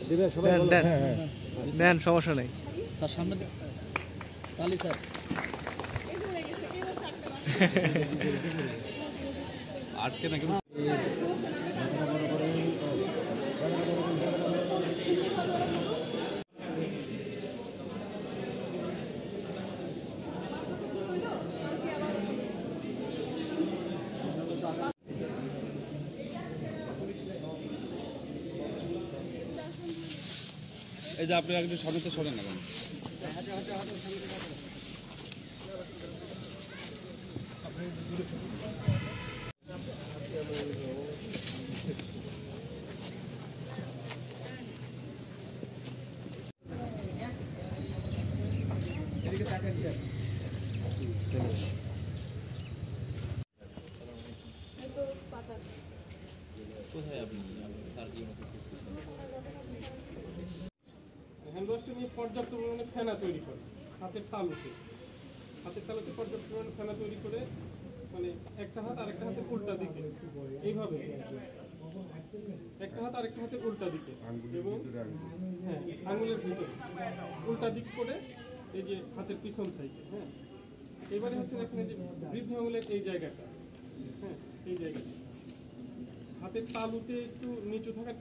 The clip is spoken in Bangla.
দেন দেন, সমস্যা নেই স্যার সামনে তালি স্যার আজকে নাকি এই যে আপনি একটু সামনে তো সরেন না কেন কোথায় আপনি স্যার কি মেসেজ করতেছেন হ্যান্ডওয়াশটা নিয়ে পর্যাপ্ত পরিমাণে ফেনা তৈরি করে হাতের তালুতে পর্যাপ্ত পরিমাণে ফেনা তৈরি করে, মানে একটা হাত আরেকটা হাতের উল্টা দিকে এইভাবে, একটা হাত আরেকটা হাতের উল্টা দিকে এবং হ্যাঁ আঙুলের ভিতরে উল্টা দিক করে এই যে হাতের পিছন সাইডে। হ্যাঁ এবারে হচ্ছে দেখেন যে বৃদ্ধ আঙুলের এই জায়গাটা, হ্যাঁ এই জায়গাটা হাতের তালুতে একটু নিচু থাকার